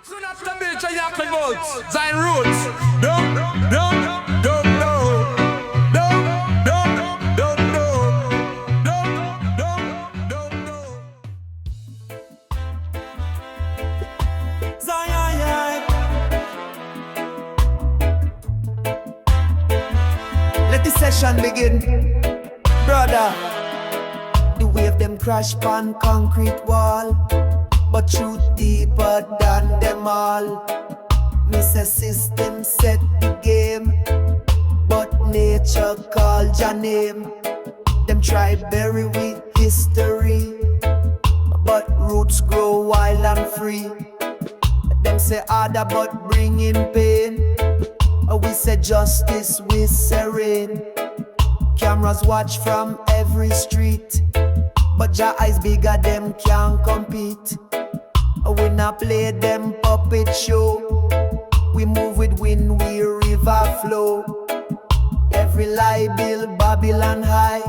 Soon after Bill Chayak votes, Zion Roots. Don't know. Zion. Let the session begin, brother. The wave them crash pan concrete wall, but truth deeper than them all. Miss a system set the game, but nature called your name. Them try bury with history, but roots grow wild and free. Them say harder but bring in pain. We say justice with serene. Cameras watch from every street, but your eyes bigger, them can't compete. We not play them puppet show. We move with wind, we river flow. Every lie build Babylon high,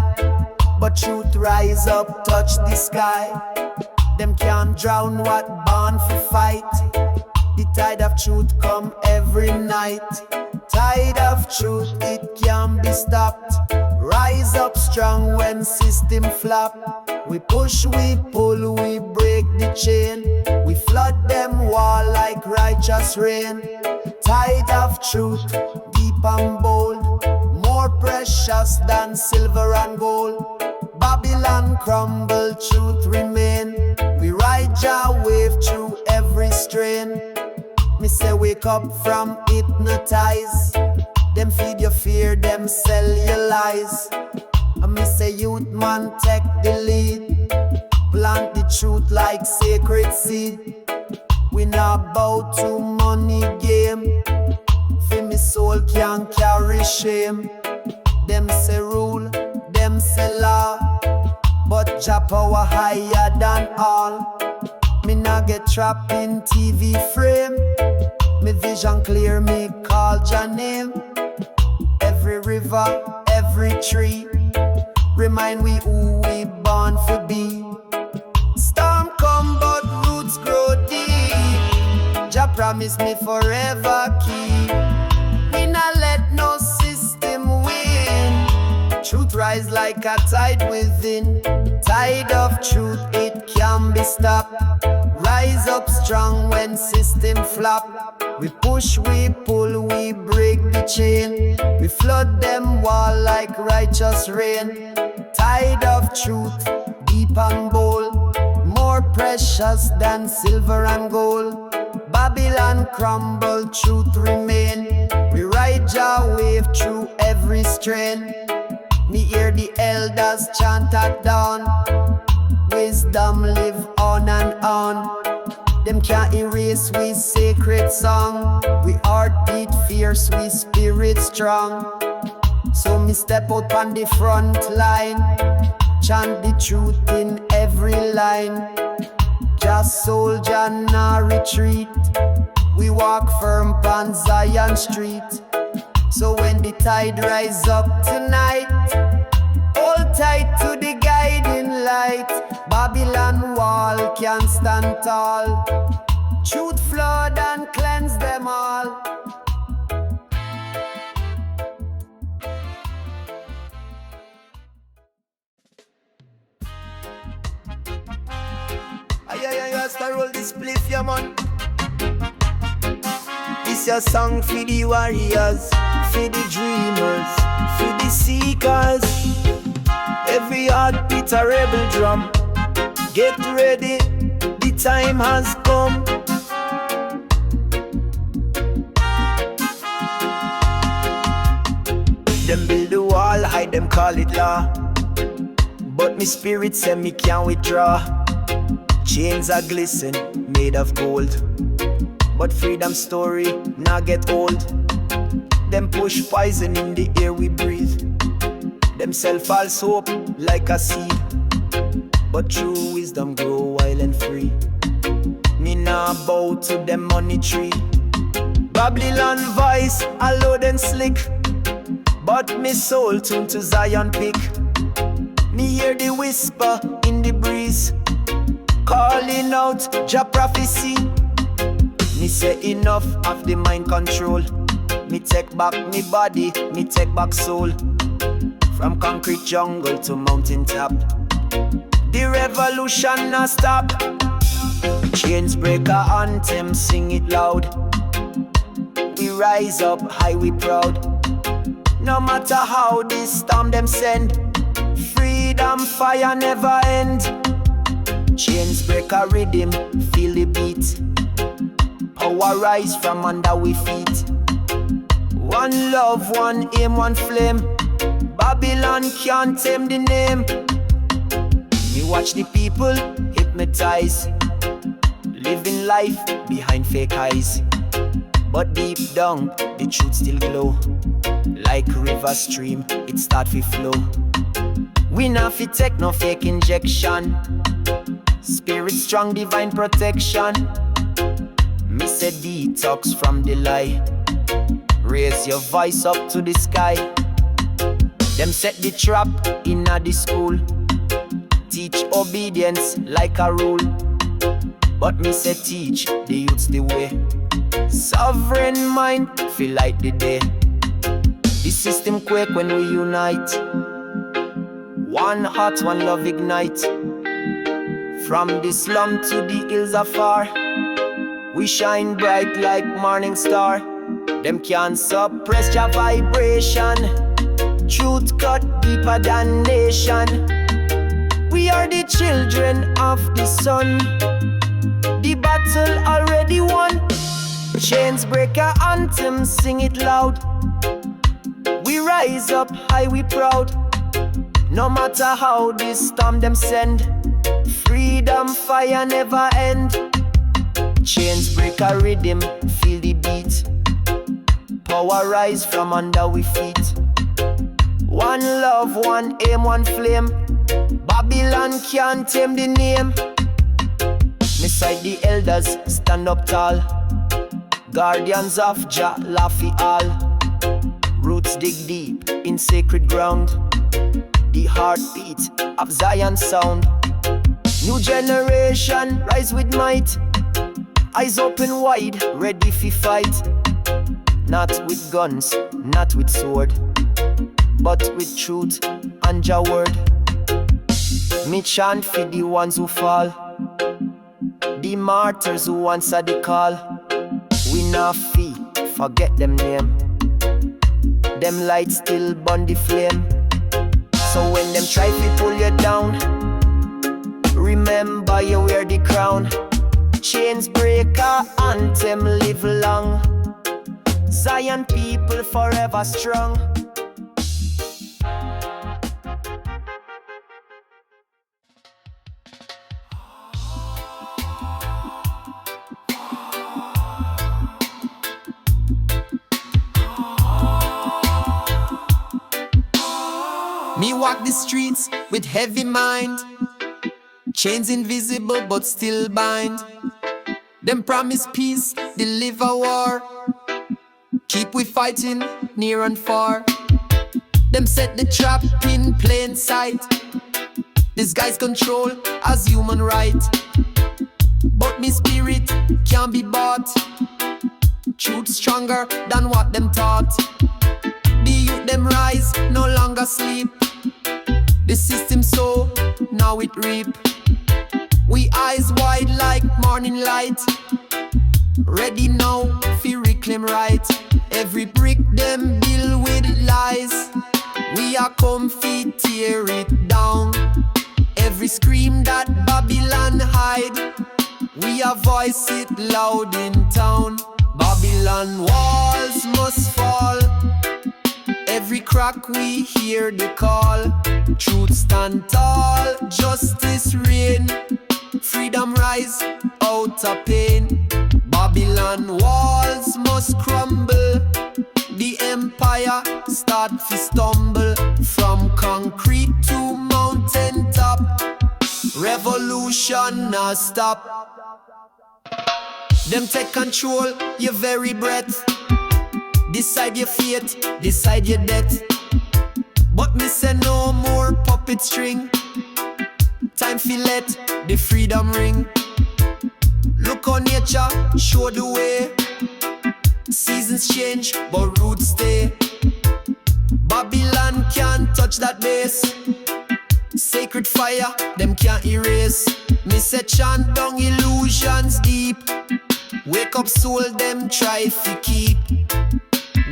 but truth rise up, touch the sky. Them can't drown what born for fight. The tide of truth come every night. Tide of truth, it can't be stopped. Rise up strong when system flop. We push, we pull, we break the chain. We flood them wall like righteous rain. Tide of truth, deep and bold, more precious than silver and gold. Babylon crumble, truth remain. We ride Jah wave through every strain. Me say wake up from hypnotize. Them feed your fear, them sell your lies. And me say youth man take the lead. Plant the truth like sacred seed. We not bow to money game. Feel me soul can't carry shame. Them say rule, them say law, but Jah power higher than all. Me nah get trapped in TV frame. Me vision clear, me call Jah name. Every river, every tree, remind we who we born for be. Storm come but roots grow deep. Jah promise me forever keep. Me nah let no system win. Truth rise like a tide within. Tide of truth, it can't be stopped. Rise up strong when system flop. We push, we pull, we break the chain. We flood them wall like righteous rain. Tide of truth, deep and bold, more precious than silver and gold. Babylon crumble, truth remain. We ride Jah wave through every strain. Me hear the elders chant at dawn. Wisdom live on and on. Them can't erase we sacred song. We heartbeat fierce, we spirit strong. So me step out on the front line, chant the truth in every line. Just soldier nah retreat. We walk firm on Zion Street. So when the tide rise up tonight, hold tight to the guiding light. Babylon wall can't stand tall. Truth flood and cleanse them all. I start roll this spliff, yeah man. This your song for the warriors, for the dreamers, for the seekers. Every heartbeat a rebel drum. Get ready, the time has come. Them build the wall, hide them call it law. But me spirit say me can't withdraw. Chains are glisten, made of gold. But freedom story not get old. Them push poison in the air we breathe. Them sell false hope like a seed. But true wisdom grow wild and free. Me nah bow to them money tree. Babylon voice a loud and slick, but me soul tuned to Zion pick. Me hear the whisper in the breeze, calling out Jah prophecy. Me say enough of the mind control. Me take back me body, me take back soul. From concrete jungle to mountain top, the revolution not stop. Chains breaker anthem, sing it loud. We rise up high, we proud. No matter how this storm them send, freedom fire never end. Chains breaker rhythm, feel the beat. Power rise from under we feet. One love, one aim, one flame. Babylon can't tame the name. Me watch the people hypnotize, living life behind fake eyes. But deep down, the truth still glow. Like river stream, it start to flow. We not fi take no fake injection. Spirit strong, divine protection. Me say detox from the lie. Raise your voice up to the sky. Them set the trap inna the school. Teach obedience like a rule. But me say teach the youths the way. Sovereign mind feel like the day. The system quake when we unite. One heart, one love ignite. From the slum to the hills afar, we shine bright like morning star. Them can't suppress your vibration. Truth cut deeper than nation. We are the children of the sun. The battle already won. Chains breaker anthem, sing it loud. We rise up high, we proud. No matter how this storm them send, freedom fire never end. Chains breaker rhythm, feel the beat. Power rise from under we feet. One love, one aim, one flame. Babylon can't tame the name. Beside the elders, stand up tall. Guardians of Jah Laffy all. Roots dig deep in sacred ground. The heartbeat of Zion sound. New generation rise with might. Eyes open wide, ready for fight. Not with guns, not with sword, but with truth and Jah word. Me chant for the ones who fall, the martyrs who answer the call. We not fee, forget them name. Them lights still burn the flame. So when them try to pull you down, remember you wear the crown. Chains breaker anthem live long. Zion people forever strong. Me walk the streets with heavy mind. Chains invisible but still bind. Them promise peace, deliver war. Keep we fighting near and far. Them set the trap in plain sight. Disguise control as human right. But me spirit can't be bought. Truth stronger than what them taught. The youth them rise, no longer sleep. The system so, now it reap. We eyes wide like morning light. Ready now, fi reclaim right. Every brick them build with lies. We are comfy, tear it down. Every scream that Babylon hide, we are voice it loud in town. Babylon walls must fall. Every crack we hear the call. Truth stand tall, justice reign. Freedom rise out of pain. Babylon walls must crumble. The empire start to stumble. From concrete to mountain top, revolution not stop. Them take control your very breath. Decide your fate, decide your death. But me say no more puppet string. Time fi let the freedom ring. Look on nature, show the way. Seasons change, but roots stay. Babylon can't touch that base. Sacred fire, them can't erase. Me say chant down illusions deep. Wake up soul, them try to keep.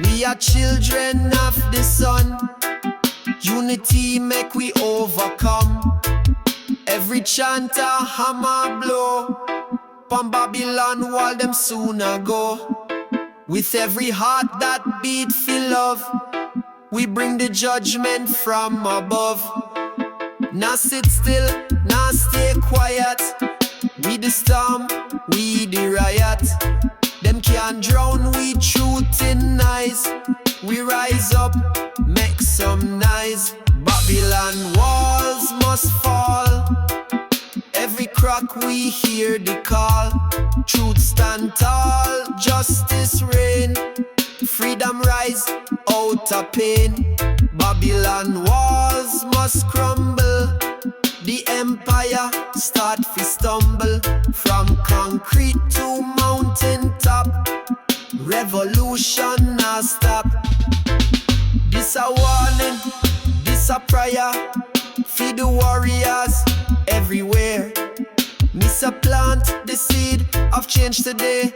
We are children of the sun. Unity make we overcome. Every chant a hammer blow. Pon Babylon wall them sooner go. With every heart that beat for love, we bring the judgment from above. Now sit still, now stay quiet. We the storm, we the riot. Them can't drown we truth in eyes. We rise up, make some noise. Babylon walls must fall. Every crack we hear the call. Truth stand tall, justice reign. Freedom rise out of pain. Babylon walls must crumble. The empire start to stumble. From concrete to mountain top, revolution now stop. This a warning, this a prayer. Feed the warriors everywhere. Miss a plant the seed of change today.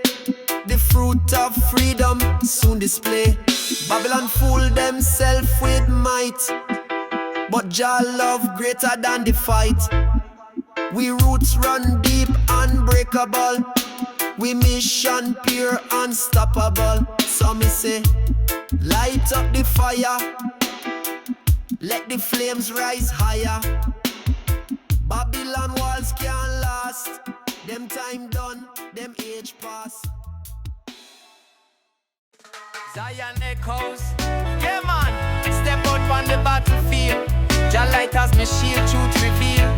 The fruit of freedom soon display. Babylon fool themself with might, but Jah love greater than the fight. We roots run deep, unbreakable. We mission pure, unstoppable. So me say, light up the fire, let the flames rise higher. Babylon walls can't last. Them time done, them age pass. Zion echoes, yeah man. Step out on the battlefield. Jah light as me shield, truth reveal.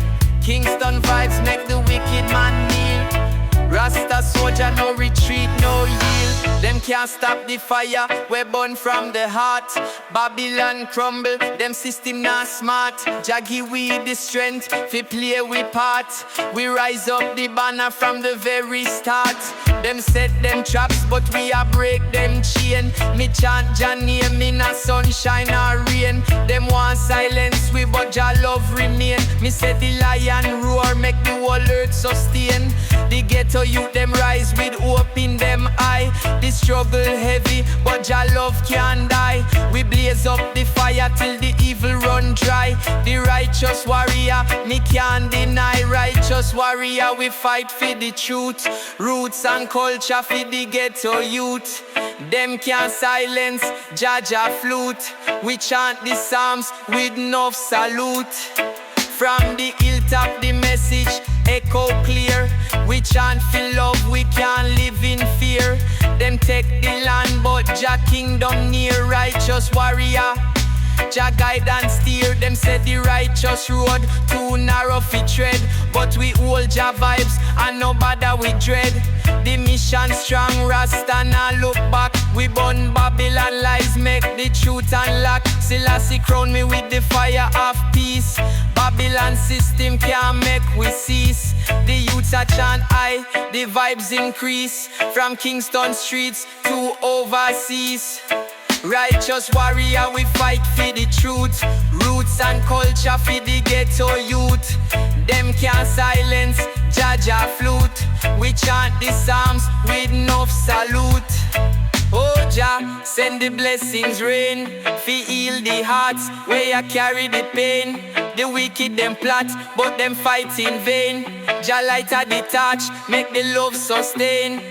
Kingston vibes make the wicked man kneel. Rasta soldier, no retreat, no yield. Them can't stop the fire, we burn from the heart. Babylon crumble, them system not smart. Jah give we the strength, fi play we part. We rise up the banner from the very start. Them set them traps, but we a break them chain. Me chant Jah name in a sunshine or rain. Them want silence we, but Jah love remain. Me set the lion roar, make the whole earth sustain. The ghetto youth them rise with hope in them eye. The struggle heavy, but Jah love can't die. We blaze up the fire till the evil run dry. The righteous warrior, me can't deny. Righteous warrior, we fight for the truth. Roots and culture for the ghetto youth. Them can't silence Jah flute. We chant the psalms with enough salute. From the hilltop the message echo clear. We chant for love, we can't live in fear. Them take the land, but Jah kingdom near. Righteous warrior, Jah guide and steer. Them set the righteous road too narrow fi tread. But we hold Jah vibes and no bother we dread. The mission strong, Rasta nah look back. We burn Babylon lies, make the truth unlock. Selassie crown me with the fire of peace. Babylon system can't make we cease. The youths a chant high, the vibes increase. From Kingston streets to overseas. Righteous warrior, we fight for the truth. Roots and culture for the ghetto youth. Them can't silence Jah flute. We chant the psalms with enough salute. Oh Jah, send the blessings rain. Fi heal the hearts where you carry the pain. The wicked them plot, but them fight in vain. Jah light a the touch, make the love sustain.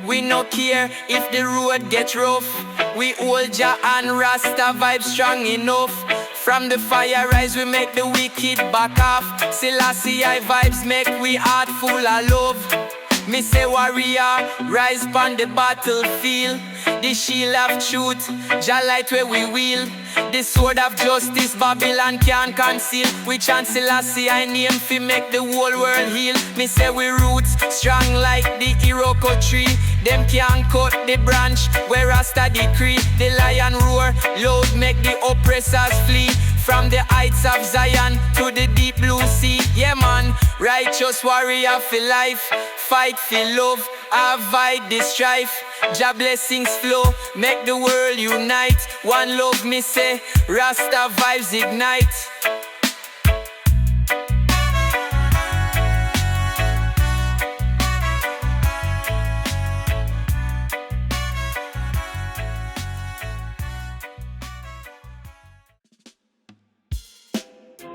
We no care if the road get rough. We hold Jah and Rasta vibes strong enough. From the fire rise, we make the wicked back off. Selassie I vibes make we heart full of love. Me say warrior, rise upon the battlefield. The shield of truth, Jah light where we wield. The sword of justice, Babylon can't conceal. We chant Selassie I name fi make the whole world heal. Me say we roots strong like the Iroko tree. Them can't cut the branch where Rasta decree. The lion roar, loud make the oppressors flee. From the heights of Zion to the deep blue sea. Yeah man, righteous warrior for life. Fight for love, avoid the strife. Jah blessings flow, make the world unite. One love me say, Rasta vibes ignite.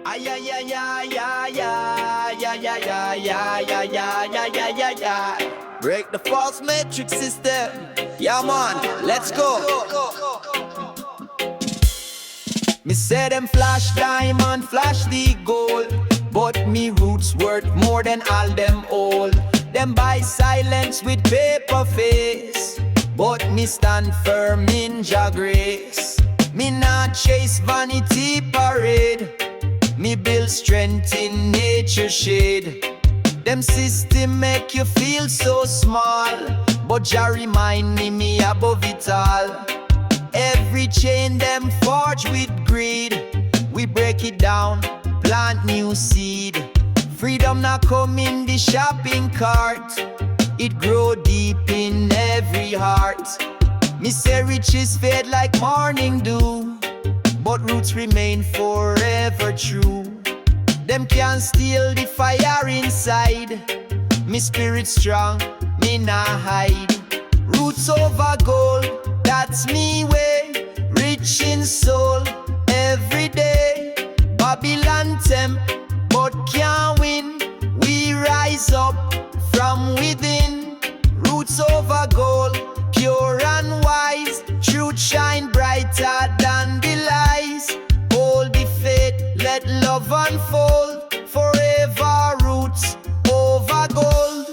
Ay, ay, ay, ay, ay, ay, ay, ay, ay, ay, ay, ay, ay, ay, ay. Break the false matrix system. Yeah man, let's go. Me say them flash diamond, flash the gold, but me roots worth more than all them old. Them buy silence with paper face, but me stand firm in Jah grace. Me not chase vanity parade, me build strength in nature's shade. Them system make you feel so small, but Jah remind me above it all. Every chain them forge with greed, we break it down, plant new seed. Freedom not come in the shopping cart, it grow deep in every heart. Me say riches fade like morning dew, but roots remain forever true. Them can't steal the fire inside, me spirit strong, me not hide. Roots over gold, that's me way, rich in soul, every day. Babylon tempt, but can't win, we rise up from within. Roots over gold, pure and wise, truth shine brighter than the lies. Hold the faith, let love unfold, forever roots over gold.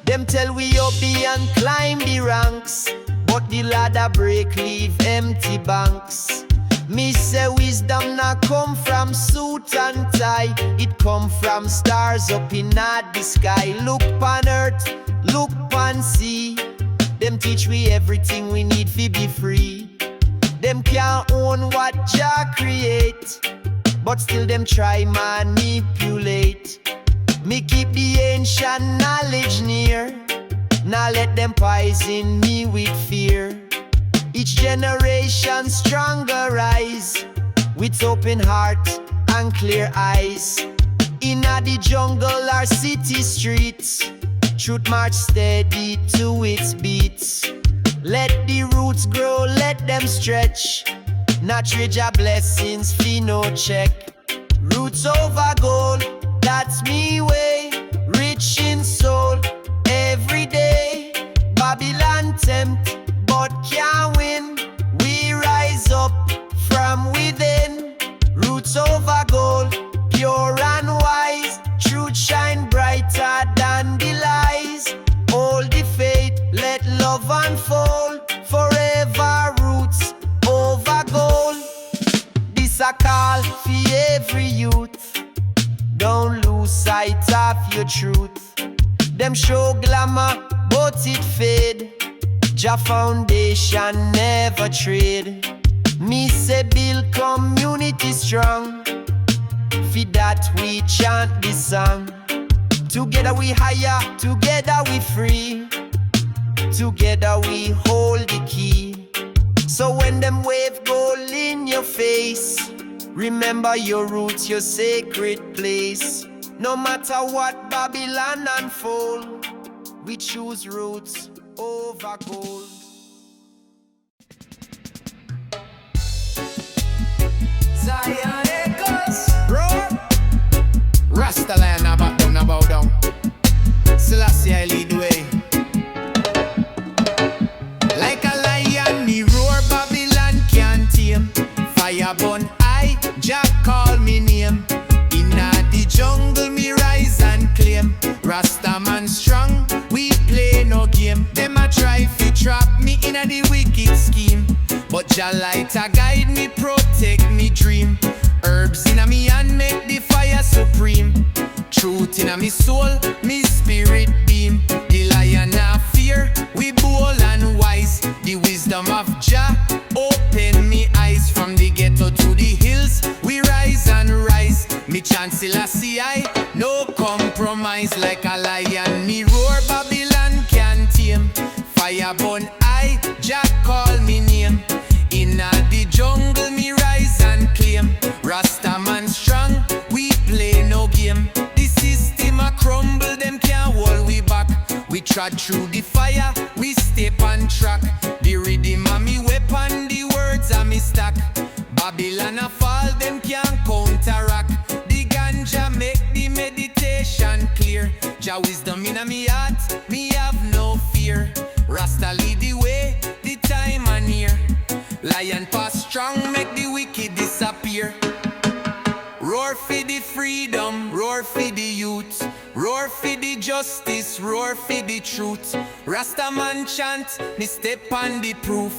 Them tell we obey and climb the ranks, but the ladder break, leave empty banks. Me say wisdom not come from suit and tie, it come from stars up in the sky. Look on earth, look on sea, them teach we everything we need to be free. Them can't own what Jah create, but still them try manipulate. Me keep the ancient knowledge near, now let them poison me with fear. Each generation stronger rise, with open heart and clear eyes. Inna the jungle or city streets, truth march steady to its beats. Let the roots grow, let them stretch, not trade your blessings, fee no check. Roots over gold, that's me way, rich in soul, every day. Babylon tempt, but can't win, we rise up from within. Roots over gold, pure and wise, truth shine brighter than the lies. Hold the faith, let love unfold, forever roots over gold. This a call for every youth, don't lose sight of your truth. Them show glamour, but it fade, Jah foundation never trade. Me say build community strong, for that we chant this song. Together we higher, together we free, together we hold the key. So when them wave gold in your face, remember your roots, your sacred place. No matter what Babylon unfold, we choose roots over gold. Zion echoes, bro. Rasta land, now bow down. Selassie, I lead the way. Like a lion, me roar, Babylon can't tame. Fyah Pon I, Jah call me name. Inna the jungle, me rise and claim. Rasta man strong, we play no game. Them a try to trap me inna the wicked scheme, but Jah light a guide me, protect me dream. Herbs inna me hand make the fire supreme. Truth inna me soul, me spirit beam. The lion not fear, we bold and wise. The wisdom of Jah open me eyes. From the ghetto to the hills, we rise. chant like a lion. Me roar, Babylon can't tame. Fyah Pon I, Jah call me name. Inna the jungle me rise and claim. Rasta man strong, we play no game. The system a crumble, them can't hold we back. We trod through the fire, we step on track. The rhythm a me weapon, the words a me stack. Babylon a fall, them can't counteract. The ganja make the meditation clear. Jah wisdom inna me heart, me have no fear. Rasta lead the way, the time a near. Lion pass strong, make the wicked disappear. Roar for the freedom, roar for the youth. Roar for the justice, roar for the truth. Rasta man chant, me step on the proof.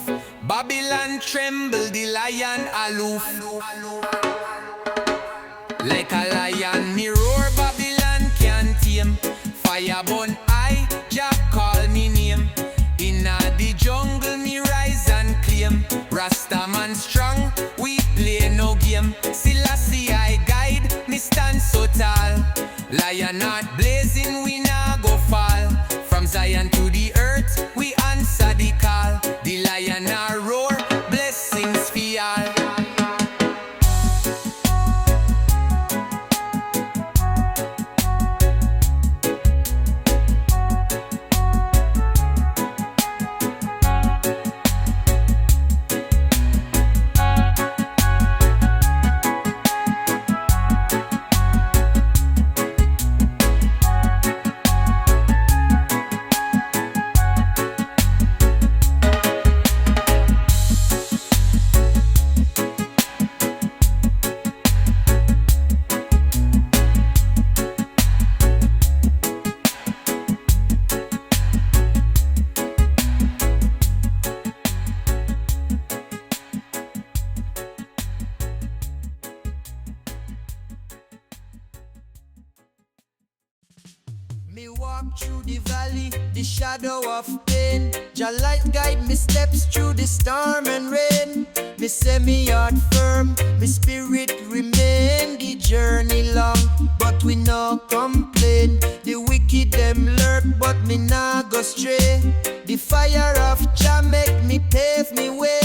Babylon tremble, the lion aloof. Like a lion, me roar, Babylon can't tame. Fyah Pon I, Jah call me name. Inna the jungle, me rise and claim. Rasta man strong, we play no game. Selassie I guide, me stand so tall. Lion heart blazing, we nah go fall. From Zion to the earth, we answer the call. The lion a roar, blessings for all. Me walk through the valley, the shadow of pain. Jah light guide me steps through the storm and rain. Me say me heart firm, me spirit remain. The journey long, but we no complain. The wicked them lurk, but me nah go stray. The fire of Jah make me pave me way.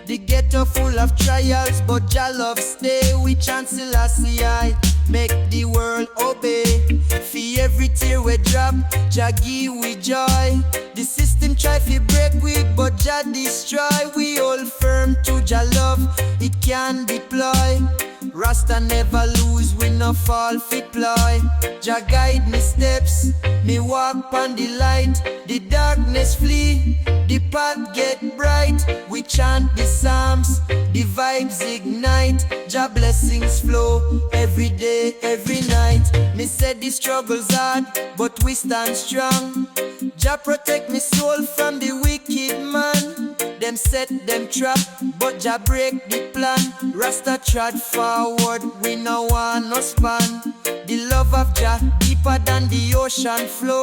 The ghetto full of trials, but Jah love stay. We chant Selassie I, make the world obey. For every tear we drop, Jah give we joy. The system try to break we, but Jah destroy. We hold firm to Jah love, it can deploy. Rasta never lose, we no fall fit ploy. Jah guide me steps, me walk on the light. The darkness flee, the path get bright. We chant the psalms, the vibes ignite. Jah blessings flow every day, every night. Me said the struggle's hard, but we stand strong. Jah protect me soul from the wicked man. Them set them trap, but Jah break the plan. Rasta trod forward, we no want no span. The love of Jah deeper than the ocean floor.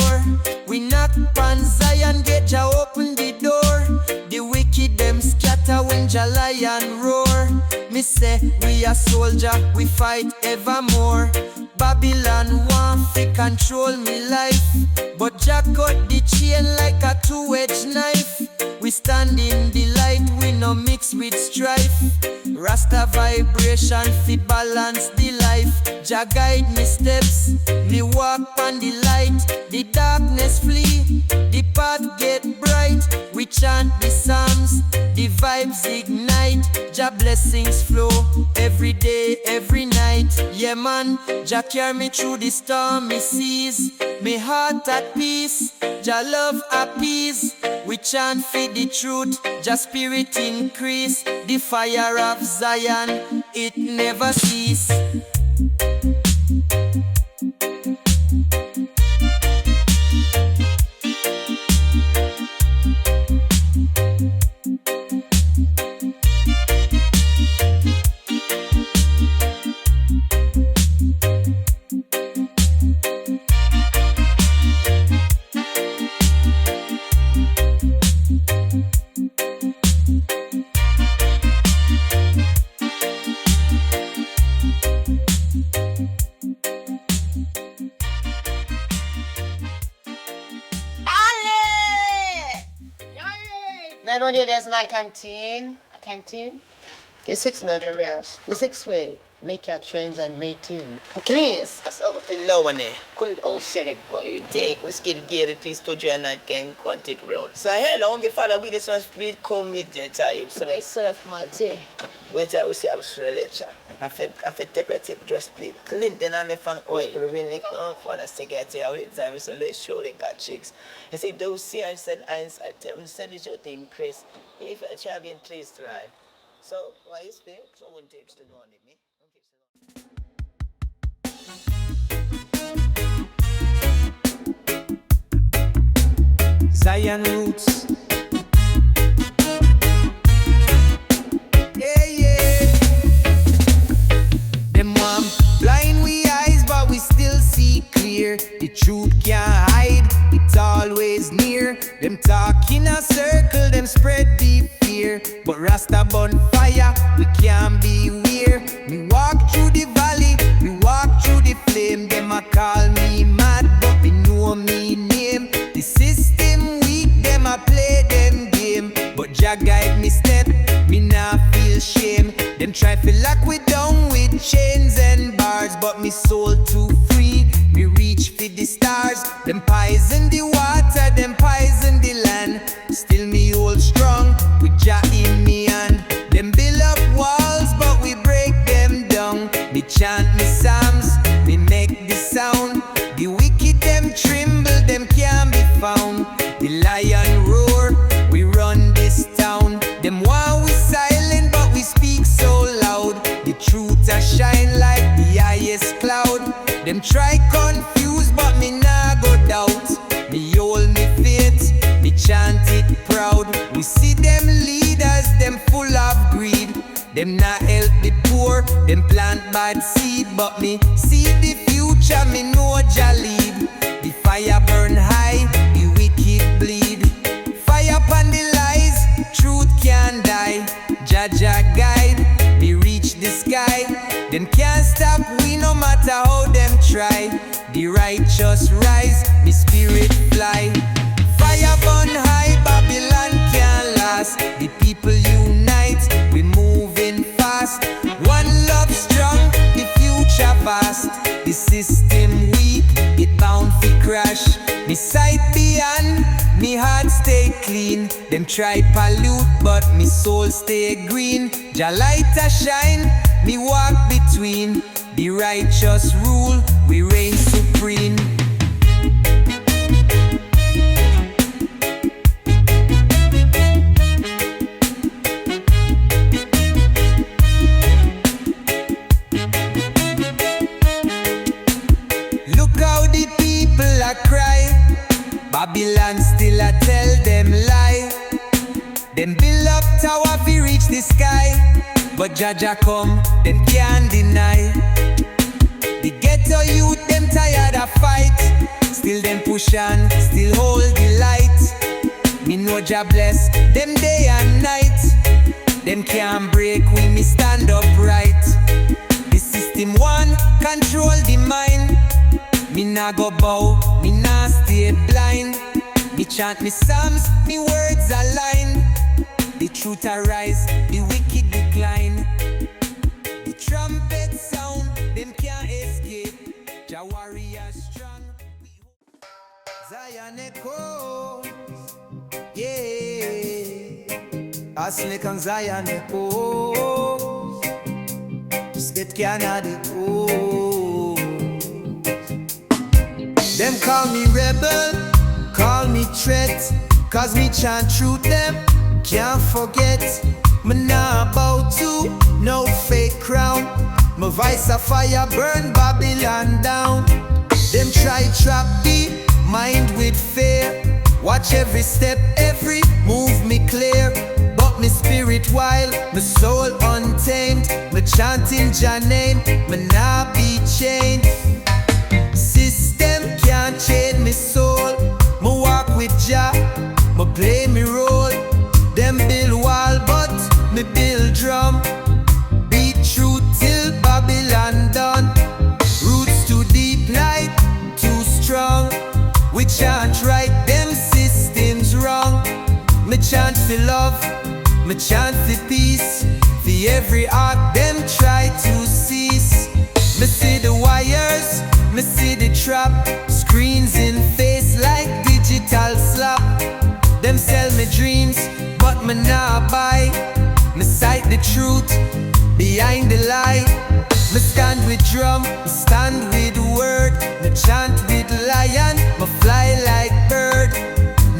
We knock on Zion, get Jah open the door. The wicked them scatter when Jah lion roar. Me say we a soldier, we fight evermore. Babylon want to control me life, but Jah cut the chain like a two-edged knife. We stand in the light, we no mix with strife. Rasta vibration fi balance the life. Jah guide me steps, me walk on the light. The darkness flee, the path get bright. We chant the psalms, the vibes ignite. Jah blessings flow every day, every night. Yeah man, Jah carry me through the stormy seas. Me heart at peace, Jah love at peace. We chant for the truth, Jah spirit increase. The fire of Zion, it never cease. Not only there's my canteen, the 6 million reals, the 6 way, make your trains and make tune. Please, That's over the low one there. Could all shit it, boy. You take, we skid gear it, please, to you and I can contact road. So, hello, I'm the father with this one, we come with the time. So, they surf my tea. wait, I will see, I will show you later. I feel take a tip, just please. Clinton and the fan oil, really come for the cigarette here, with time, so let's show they got chicks. You see, those see, I said, I tell them, send it your thing, Chris. If a champion, please try. So, why is it? Someone takes the one with me. Zion roots. Yeah, yeah. Them want blind we eyes, but we still see clear. The truth can't hide, it's always near. Them talk in a circle, them spread deep fear. But Rasta burn fire, we can't be weird. Me walk through the valley, me walk through the flame. Them a call me mad, but me know me name. The system weak, them a play them game. But Jah guide me step, me nah feel shame. Them try to lock we down with chains and bars, but me soul too free, me reach for the stars. Them poison the water, them poison the land. Still me hold strong, with Jah in me hand. Them build up walls, but we break them down. Me chant me psalms, me make the sound. The wicked them tremble, them can't be found. The lion roar, we run this town. Them want we silent, but we speak so loud. The truth a shine like the highest cloud. Them try confuse, but me nah go doubt. Me hold me faith, me chant it proud. We see them leaders, them full of greed. Them not help the poor, them plant bad seed. But me see the future, me know Jah lead. The fire burn high, the wicked bleed. Fyah Pon Di Lies, truth can't die. Jah guide, me reach the sky. Them can't stop we no matter how them try. The righteous rise, me spirit fly. Fire burn high, Babylon can't last. The people unite, we moving fast. One love strong, the future vast. The system weak, it bound to crash. Me sight beyond, me heart stay clean. Them try pollute, but me soul stay green. Jah light a shine, me walk between. The righteous rule, we reign supreme. Look how the people a cry. Babylon still a tell them lie. Them build up tower fi reach the sky, but Jah come, them can't deny. The ghetto youth, them tired of fight. Still them push on, still hold the light. Me know Jah bless them day and night. Them can't break when me stand upright. The system one control the mind. Me nah go bow, me nah stay blind. Me chant me psalms, me words align. The truth arise, the wicked decline. The trumpet sound, them can't escape. Jah warrior strong. Zion echo, yeah. Asle kan Zion echo. Skit Canada, oh. Them call me rebel, call me threat, cause me chant truth them can't forget. Me nah bow to no fake crown. My voice a fire burn Babylon down. Them try trap the mind with fear. Watch every step, every move me clear. But me spirit wild, my soul untamed. Me chanting Jah name, me nah be chained. System can't chain me soul. Me walk with Jah, me play me role. Them build wall, but me build drum. Beat truth till Babylon done. Roots too deep, light too strong. We chant right, them systems wrong. Me chant chant for love, me chant for peace. For every act them try to cease. Me see the wires, me see the trap. Screens in face like digital slap. Them sell me dreams, but me nah buy. Me sight the truth behind the lie. Me stand with drum, me stand with word. Me chant with lion, me fly like bird.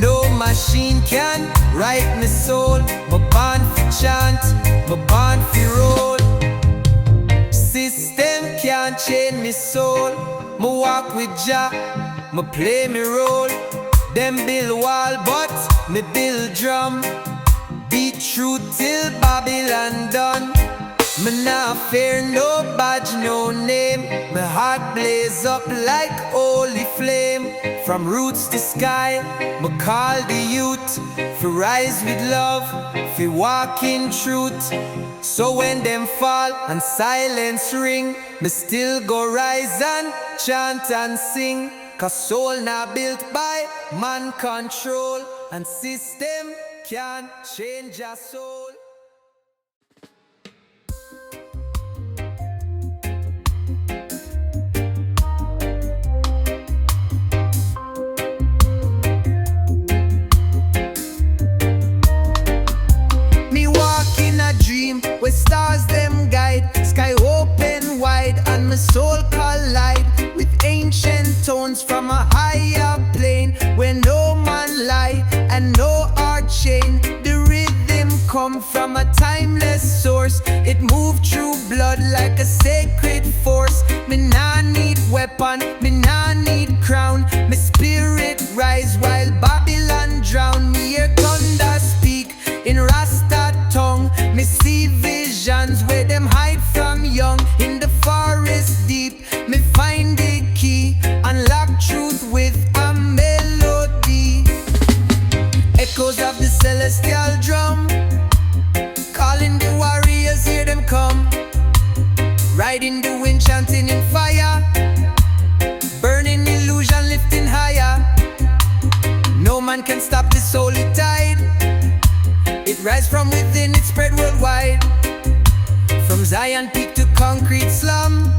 No machine can write me soul. Me born for chant, me born for roll. System can't change me soul. Me walk with Jah, me play me role. Them build wall, but me build drum. Beat true till Babylon done. Me nah fear no badge, no name. My heart blaze up like holy flame. From roots to sky, me call the youth. For rise with love, for walk in truth. So when them fall and silence ring, me still go rise and chant and sing. Cause soul not built by man control, and system can't change your soul. Me walk in a dream where stars them guide. Sky open wide and my soul collide with ancient tones from a higher plane, where no man lie and no art chain. The rhythm come from a timeless source. It move through blood like a sacred force. Me nah need weapon, me nah need crown. My spirit rise while Babylon drown. Me hear thunder speak in Rasta tongue. Me see visions where them hide from young. In the forest deep, me find the key. Unlock truth with a melody. Echoes of the celestial drum, calling the warriors, hear them come. Riding the wind, chanting in fire. Burning illusion, lifting higher. No man can stop this holy tide. It rise from within, it spread worldwide. From Zion peak to concrete slum,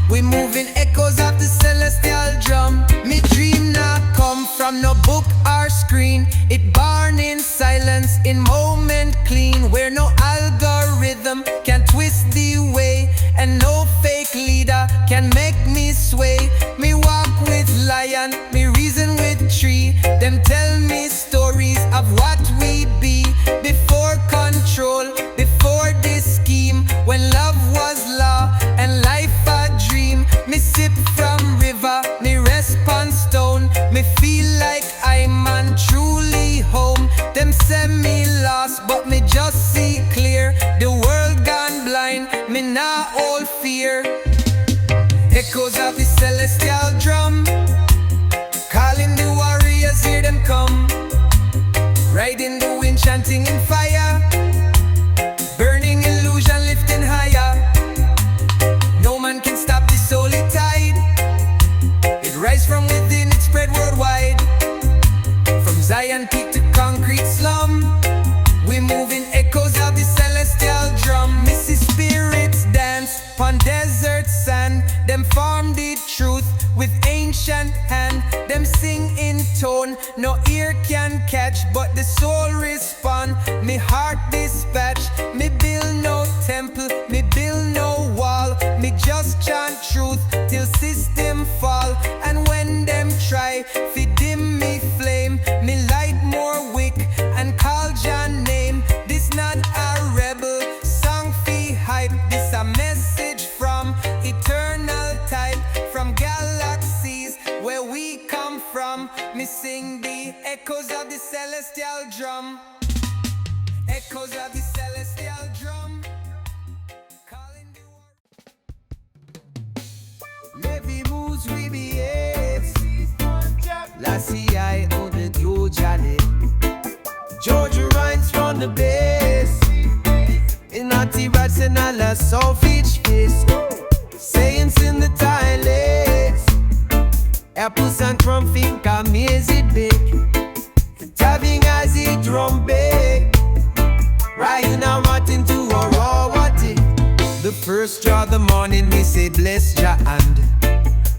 we moving echoes of the celestial drum. Me dream not come from no book or screen. It born in silence, in moment clean. Where no algorithm can twist the way, and no fake leader can make me sway. Me walk with lion, me reason with tree. Them tell me stories of what we be. Before control, before this scheme. When love was law and life a dream. Me sip from river, me rest on stone. Me feel like I'm on truly home. Them send me lost, but me just see clear. The world gone blind, me nah hold fear. Echoes of the celestial drum, calling the warriors, hear them come. Riding the wind, chanting in fire. Burning illusion, lifting higher. No man can stop this holy tide. It rise from within, it spread worldwide. From Zion peak to concrete slum, we moving echoes of the celestial drum. Missy spirits dance on desert sand. Them form the truth with ancient hand. Them sing in tone, no ear can catch, but the soul respond. Me heart dispatch, me build no temple, me build no wall. Me just chant truth till system fall. And when them try fi dim me flame, me light more wick and call Jah name. This not a rebel song fi hype. This a message from eternal type. From galaxies where we come from. Me sing the echoes of the celestial drum. Echoes of the celestial drum, calling the war. Levy moves we behave. Lassie I on the glow Janet. Georgia rhymes from the bass. In Natty rats and all a selfish face. Sayings in the dialects. Apples and crumb think amazing big. Tapping as it drum bass. first draw the morning, me say bless Jah hand.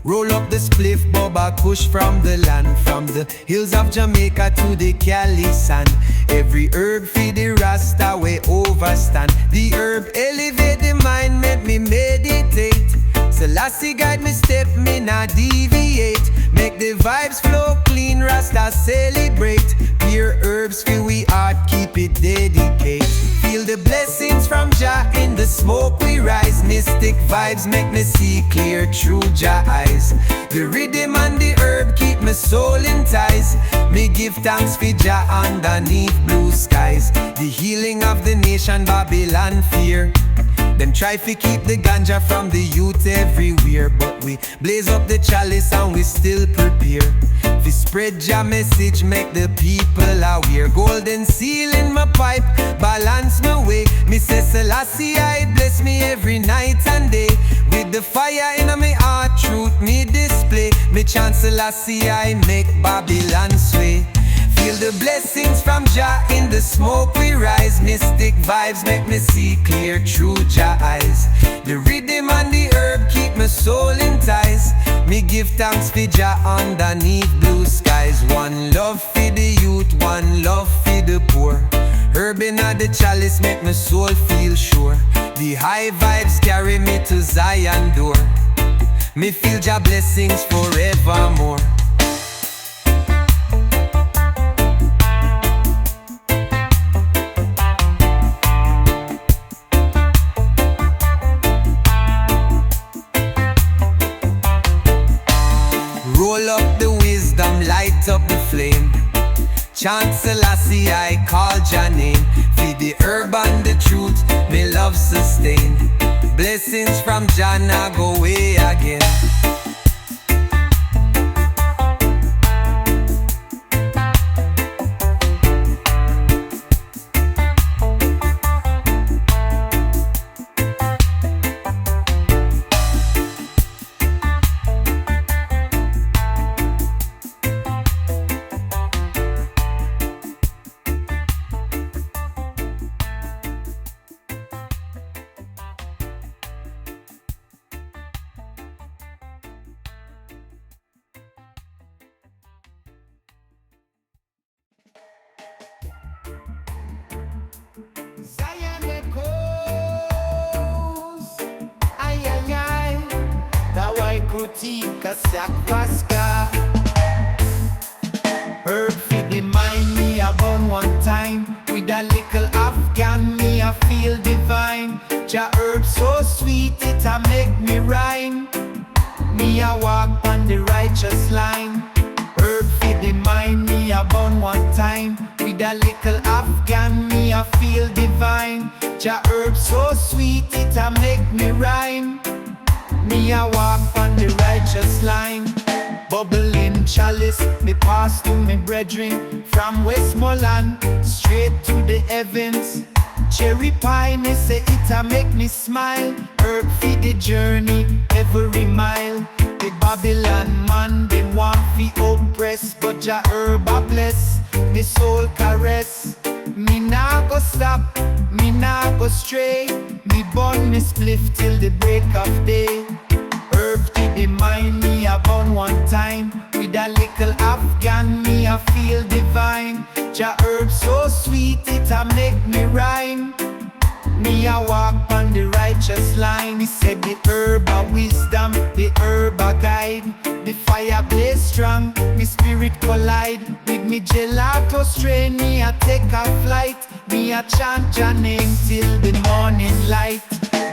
Roll up the spliff, Bubba Kush from the land, from the hills of Jamaica to the Cali sand. Every herb feed the Rasta way overstand. The herb elevate the mind, make me meditate. Selassie guide me step, me not deviate. Make the vibes flow clean, Rasta celebrate. Pure herbs fill we heart, keep it dedicate. Feel the blessings from Jah in the smoke we rise. Mystic vibes make me see clear through Jah eyes. The rhythm and the herb keep my soul in ties. Me give thanks for Jah underneath blue skies. The healing of the nation Babylon fear. Them try to keep the ganja from the youth everywhere, but we blaze up the chalice and we still prepare. We spread Jah message, make the people aware. Golden seal in my pipe, balance my way. Me say Selassie I bless me every night and day. With the fire in my heart, truth me display. Me chant Selassie I make Babylon sway. Feel the blessings from Jah in the smoke we rise. Mystic vibes make me see clear through Jah eyes. The rhythm and the herb keep my soul in ties. Me give thanks for Jah underneath blue skies. One love for the youth, one love for the poor. Herb in the chalice make my soul feel sure. The high vibes carry me to Zion door. Me feel Jah blessings forevermore. Roll up the wisdom, light up the flame. Chant Selassie, I call Jah name. Feed the herb and the truth, me love sustain. Blessings from Jah now go away again. Zion echoes, ay ay ay, dawai kutika sak paska. Herb feed the mind me about one time. With a little Afghan me I feel divine. Jah herb so sweet it a make me rhyme. Me a walk on the righteous line. Herb feed the mind me about one time. With a little Afghan me I feel divine. Jah herb so sweet it a make me rhyme. Me a walk on the righteous line. Bubbling chalice me pass to me brethren. From Westmoreland straight to the heavens. Cherry pie me say it a make me smile. Herb feed the journey every mile. The Babylon man them want fi oppress, but Jah herb a bless. Me soul caress. Me nah go stop, me nah go stray. Me burn me spliff till the break of day. Herb feed the mind me a burn one time. With a little Afghan me I feel divine. Jah herb so sweet it a make me rhyme. Me a walk on the righteous line. He said the herb a wisdom, the herb a guide. The fire blaze strong, me spirit collide. With me gelato strain, me a take a flight. Me a chant Jah name till the morning light.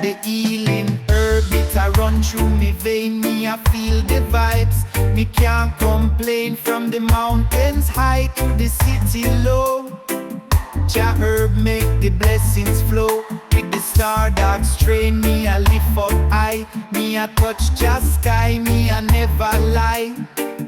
The healing herb it a run through me vein. Me a feel the vibes, me can't complain. From the mountains high to the city low. Jah herb make the blessings flow. With the star dark strain, me a lift up high. Me a touch Jah sky, me a never lie.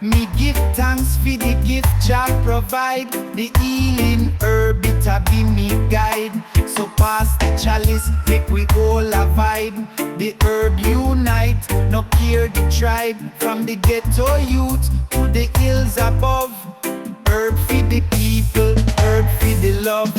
Me give thanks for the gift Jah provide. The healing herb it a be me guide. So pass the chalice, make we all a vibe. The herb unite, no care the tribe. From the ghetto youth to the hills above. Herb for the people, herb for the love.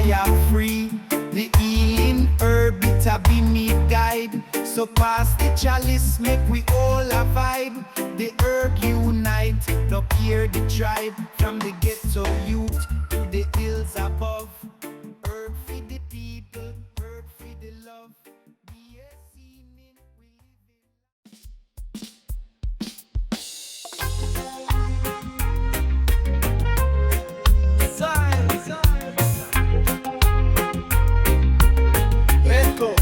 fire free. The healing herb, it a be me guide. So pass the chalice, make we all a vibe. The herb unite, up here the tribe. From the ghetto youth to the hills above. Herb for the people, herb for the love. Be a scene in we live in. Let's go.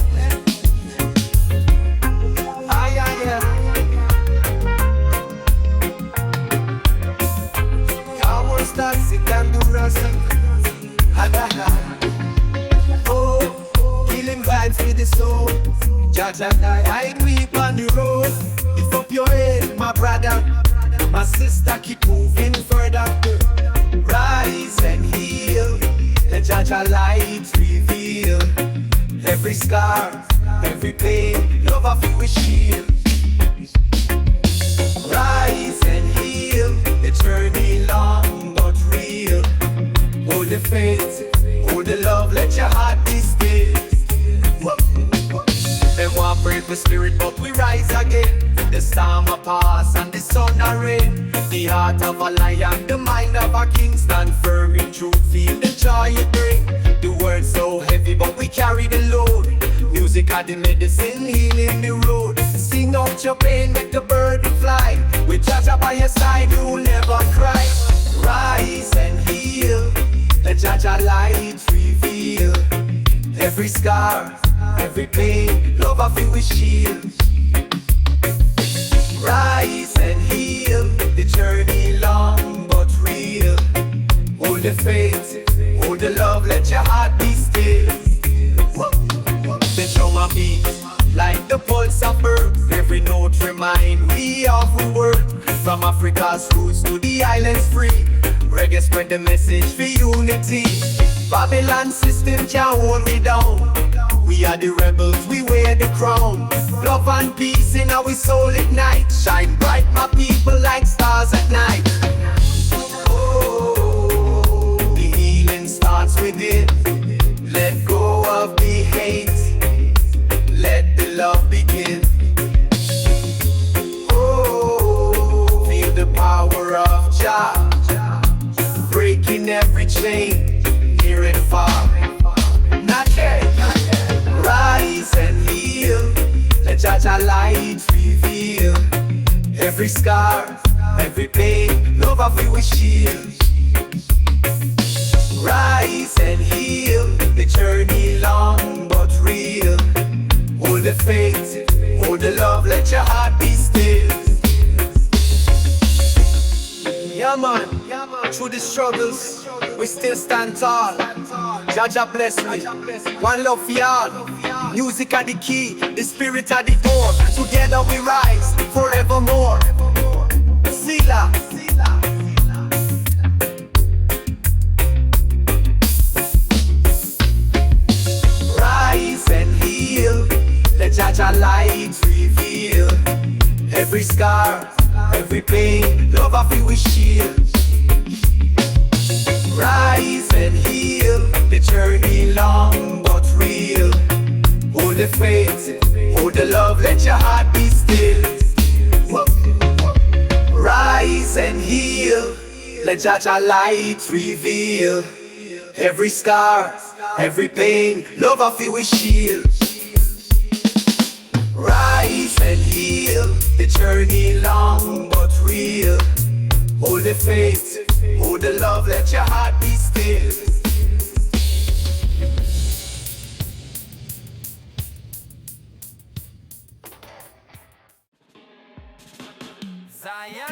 Sit and do rasta. Oh, killing vibes with the soul. Jah Guide Mi on the road. Lift up your head, my brother. My sister, keep moving further. Rise and heal. Let Jah light reveal. Every scar, every pain, love of you is shield. Rise and heal. The journey long but real. Hold the faith, hold the love, let your heart be still. Them want break the spirit, but we rise again. The storm a pass and the sun a rain. The heart of a lion, the mind of a king. Stand firm in truth, feel the joy it bring. The words so heavy, but we carry the load. Music are the medicine, healing the road. Sing out your pain, make the bird fly. With Jah by your side, you'll never cry. Rise and heal, let Jah light reveal. Every scar, every pain, love of you is shield. Rise and heal, the journey long but real. Hold the faith, hold the love, let your heart be still. The drum beat like the pulse of birth. Every note remind we of who work. From Africa's roots to the islands free. Reggae spread the message for unity. Babylon system can't hold me down. We are the rebels, we wear the crown. Love and peace in our soul ignite. Shine bright my people like stars at night. Oh, the healing starts within. Let go of the hate. Let the love begin. Oh, feel the power of Jah, breaking every chain, near and far. Not yet. Rise and heal, let Jah light reveal. Every scar, every pain, love of you is shield. Rise and heal, the journey long but real. Hold the faith, hold the love, let your heart be still. Yeah man, through the struggles, we still stand tall. Jah bless me, one love for y'all. Music are the key, the spirit are the door. Together we rise, forevermore. Sila. Rise and heal, let Jah light reveal. Every scar, every pain, love of you is shield. Rise and heal, the journey long but real. Hold the faith, hold the love, let your heart be still. Rise and heal, let Jah light reveal. Every scar, every pain, love of you is shield. Rise and heal, the journey long but real. Hold the faith, hold the love, let your heart be still. Zion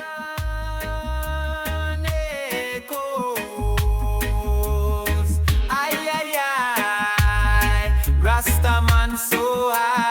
echoes, ay ay ay, Rasta man so high.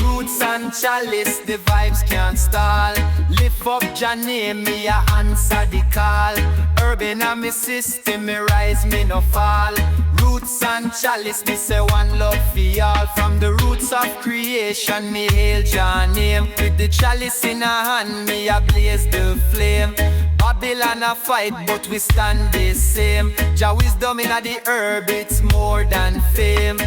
Roots and chalice, the vibes can't stall. Lift up Jah name, me a answer the call. Urban and me system, me rise, me no fall. Roots and chalice, me say one love for y'all. From the roots of creation, me hail Jah name. With the chalice in a hand, me a blaze the flame. Babylon a fight, but we stand the same. Jah wisdom inna the herb, it's more than fame.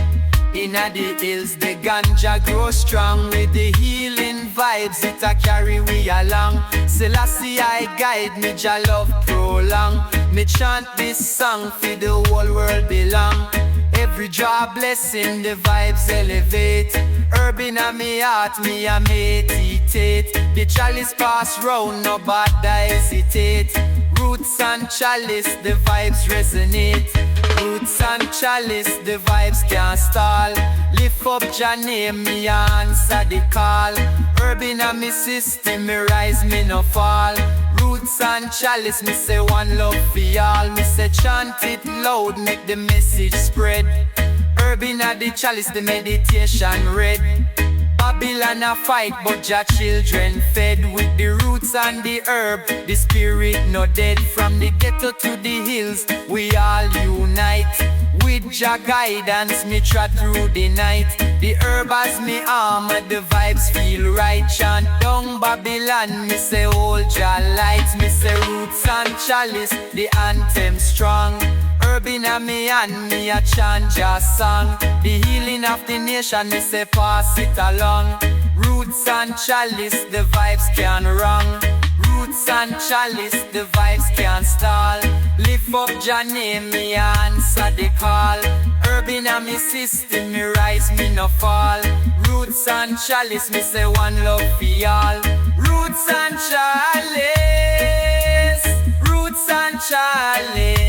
Inna the hills, the ganja grow strong. With the healing vibes, it a carry we along. Selassie I guide me, Jah love prolong. Me chant this song for the whole world belong. Every job blessing, the vibes elevate. Herb inna me heart, me a meditate. The chalice pass round, no bad hesitate. Roots and chalice, the vibes resonate. Roots and chalice, the vibes can't stall. Lift up Jah name, me answer the call. Herb inna me system, me rise, me no fall. Roots and chalice, me say one love for y'all. Me say chant it loud, make the message spread. Herb inna the chalice, the meditation read. Babylon a fight, but Jah children fed. With the roots and the herb, the spirit no dead. From the ghetto to the hills, we all unite. With Jah guidance, me trot through the night. The herb as me armor, the vibes feel right. Chant down Babylon, me say hold Jah light. Me say roots and chalice, the anthem strong. Herb inna me hand, me a chant Jah song. The healing of the nation, me say pass it along. Roots and chalice, the vibes can't wrong. Roots and chalice, the vibes can't stall. Lift up Jah name, me answer the call. Herb inna me system, me rise, me no fall. Roots and chalice, me say one love for y'all. Roots and chalice, roots and chalice.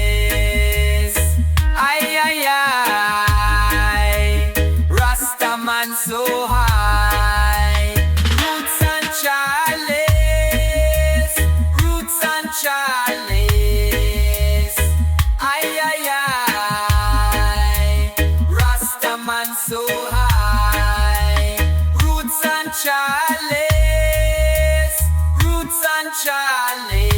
Ay, ay, ay, Rasta man so high. Roots and chalice, roots and chalice. Ay, ay, ay, Rasta man so high. Roots and chalice, roots and chalice.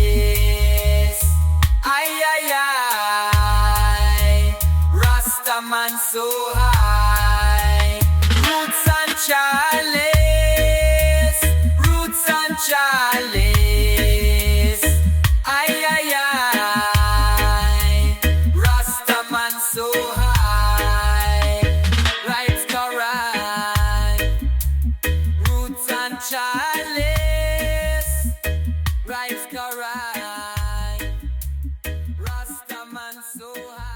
Ay, ay, ay, Rasta man so high. Roots and chalice, roots and chalice. Ay, ay, ay, Rasta man so high. Right, correct. Roots and chalice. Right, correct. Rasta man so high.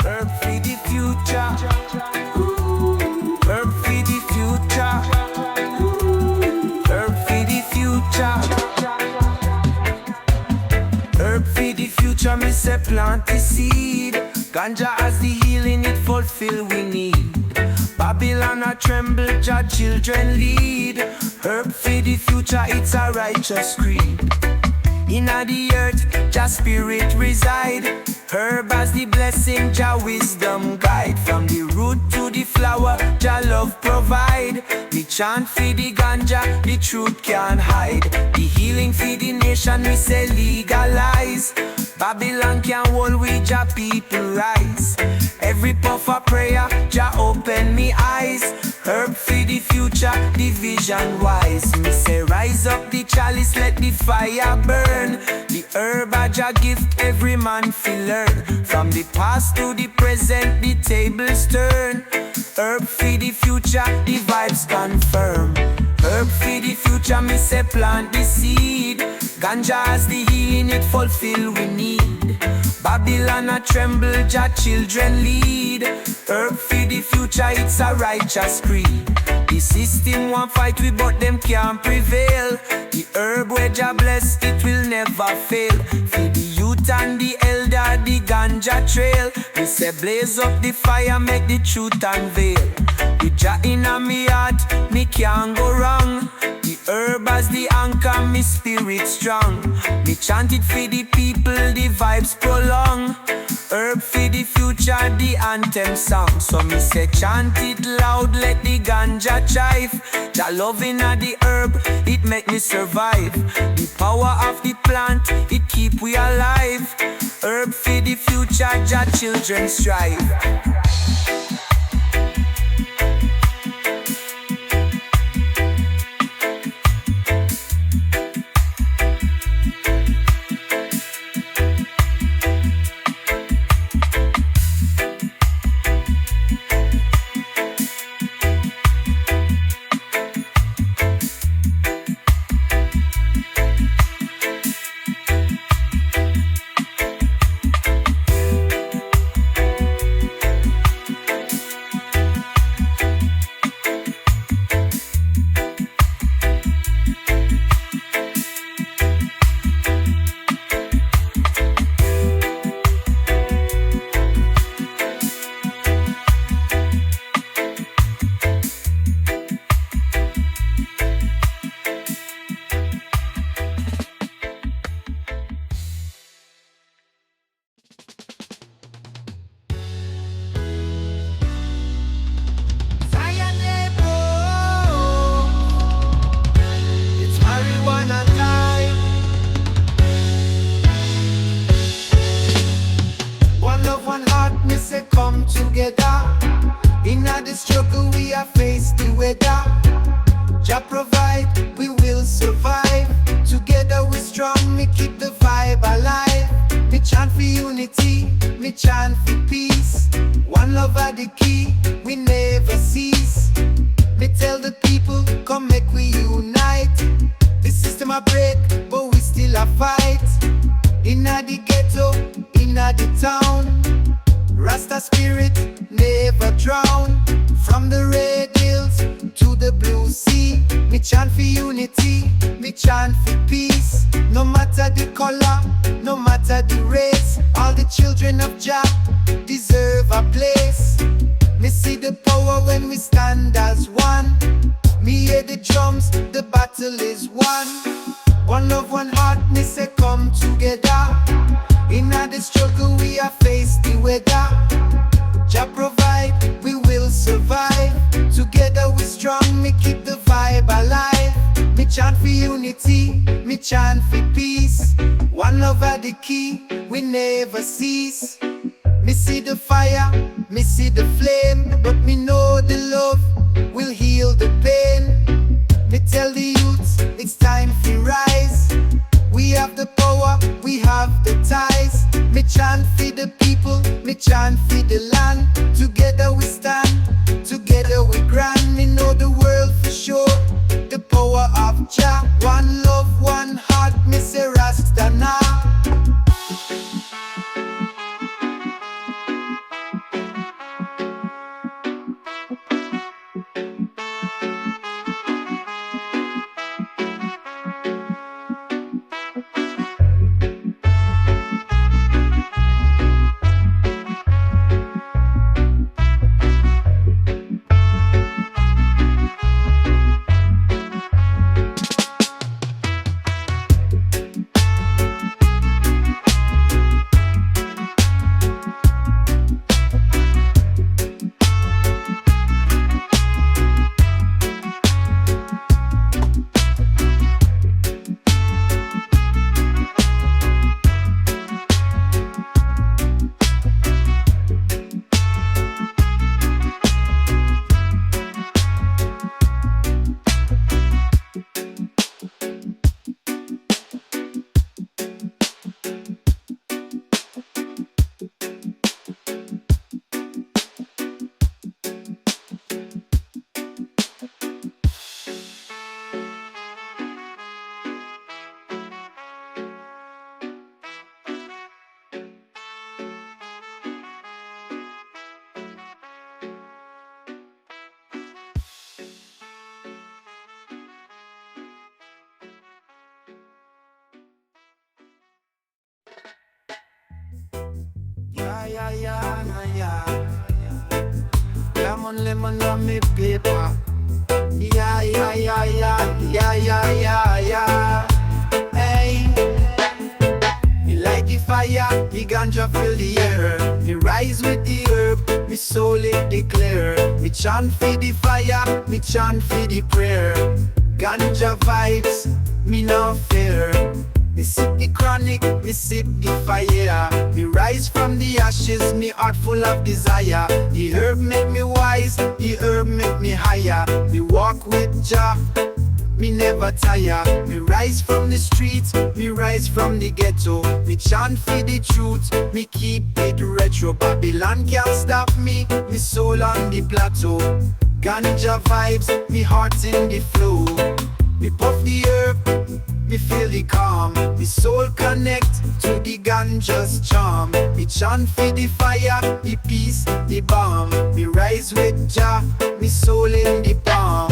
Herb for the future. Herb for the future. Herb for the future. Herb for the future, me say plant the seed. Ganja as the healing it fulfill we need. Babylon a tremble, Jah children lead. Herb for the future, it's a righteous creed. Inna the earth, Jah spirit reside. Herb as the blessing, Jah wisdom guide. From the root to the flower, Jah love provide. We chant for the ganja, the truth can't hide. The healing for the nation, we say legalize. Babylon can't hold with Jah people rise. Every puff of prayer, Jah open me eyes. Herb for the future, the vision wise. Me say rise up the chalice, let the fire burn. The herb a Jah gift, every man feel learn. From the past to the present, the tables turn. Herb for the future, the vibes confirm. Herb for the future, me say plant the seed. Ganja as the healing it fulfill we need. Babylon a tremble, Jah children lead. Herb for the future, it's a righteous creed. The system want fight we but them can't prevail. The herb where Jah bless, it will never fail. For the youth and the elder, the ganja trail. We say blaze up the fire, make the truth unveil. With Jah inna me heart, me can't go wrong. The herb as the anchor, me spirit strong. Me chant it for the people, the vibes prolong. Herb for the future, the anthem song. So me say chant it loud, let the ganja chive. Jah love inna the herb, it make me survive. The power of the plant, it keep we alive. Herb for the future, Jah children strive. chant for peace. One love are the key, we never cease. Me tell the people, come make we unite. The system a break, but we still a fight. Inna the ghetto, inna the town, Rasta spirit never drown. From the red hills to the blue sea, me chant for unity, me chant for peace. No matter the color, no matter the race, all the children of Jah deserve a place. Me see the power when we stand as one. Me hear the drums, the battle is won. One love, one heart, me say come together. In the struggle we are face the weather. Jah provide, we will survive. Together we strong, me keep the vibe alive. Me chant for unity, me chant for peace. One love are the key, we never cease. Me see the fire, me see the flame, but me know the love will heal the pain. Me tell the youths, it's time to rise. We have the power, we have the ties. Me chant for the people, me chant for the land. Together we stand, together we grand. Me know the world for sure, the power of Jah. One love, one heart, me say Rasta now. Yeah. Lemon on me paper. Yeah. Hey, me light the fire, me ganja fill the air. Me rise with the herb, me soul it declare. Me chant for the fire, me chant for the prayer. Ganja vibes, me no fear. Me sip the chronic, me sip the fire. Me rise from the ashes, me heart full of desire. The herb make me wise, the herb make me higher. Me walk with Jah, me never tire. Me rise from the streets, me rise from the ghetto. Me chant for the truth, me keep it retro. Babylon can't stop me, me soul on the plateau. Ganja vibes, me heart in the flow. Me puff the herb, me feel the calm. Me soul connect to the ganja's charm. Me chant for the fire, the peace, the balm. Me rise with Jah, me soul in the palm.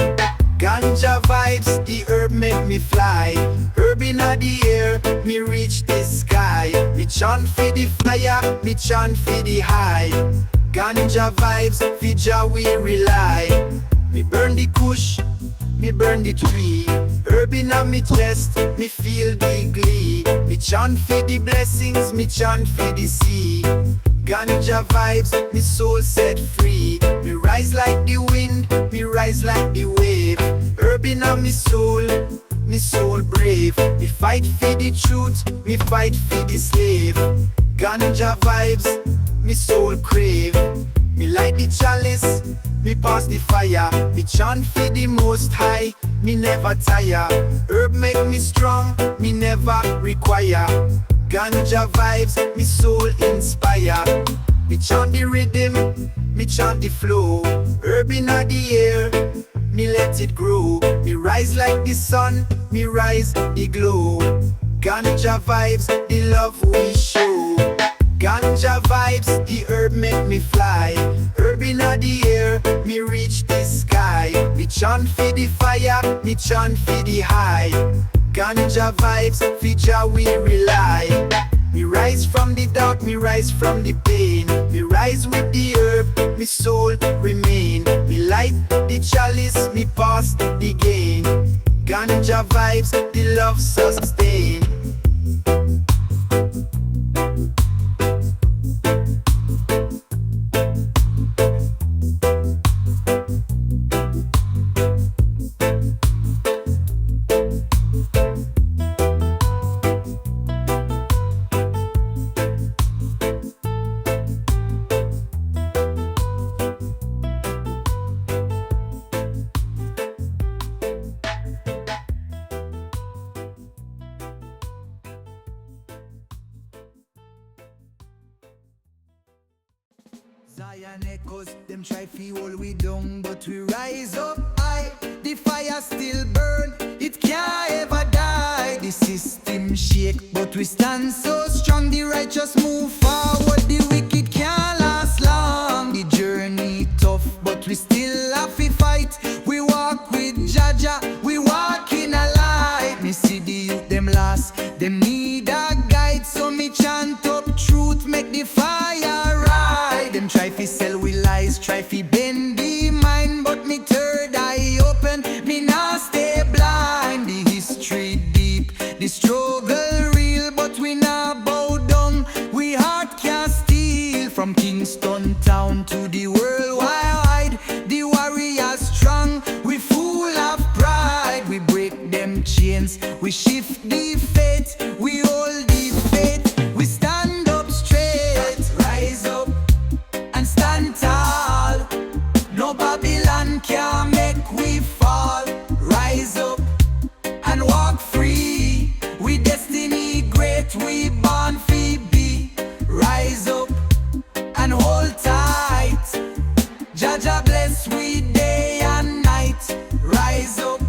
Ganja vibes, the herb make me fly. Herb inna the air, me reach the sky. Me chant for the fire, me chant for the high. Ganja vibes, for Jah we rely. Me burn the kush, me burn the tree. Herb inna me chest, me feel the glee. Me chant for the blessings, me chant for the sea. Ganja vibes, me soul set free. Me rise like the wind, me rise like the wave. Herb inna me soul brave. Me fight for the truth, me fight for the slave. Ganja vibes, me soul crave. Me light the chalice, me pass the fire. Me chant for the most high, me never tire. Herb make me strong, me never require. Ganja vibes, me soul inspire. Me chant the rhythm, me chant the flow. Herb inna the air, me let it grow. Me rise like the sun, me rise the glow. Ganja vibes, the love we show. Ganja vibes, the herb make me fly. Herb inna the air, me reach the sky. Me chant for the fire, me chant for the high. Ganja vibes, for Jah we rely. Me rise from the dark, me rise from the pain. Me rise with the herb, me soul remain. Me light the chalice, me pass the gain. Ganja vibes, the love sustain. Zion echoes, them try fi hold we down, but we rise up high. The fire still burn, it can't ever die. The system shake, but we stand so strong. The righteous move forward, the wicked can't last long. The journey tough, but we still have to fight. We walk with Jah, we walk in a light. Me see the youth them lost, them need a guide. So me chant up truth, make the fire rise. Them try fi sell we lies, try fi bend the mind, but me third eye open, me nah stay blind. The history deep, the struggle real, but we nah bow down. We heart can't steal. From Kingston town to the world wide, the warriors strong, we full of pride. We break them chains, we shift the fate, we hold the faith, we stand up straight. Rise up and stand tall, no Babylon can make we fall. Rise up and walk free, we destiny great, we born fi be. Rise up and hold tight, Jah bless we day and night. Rise up,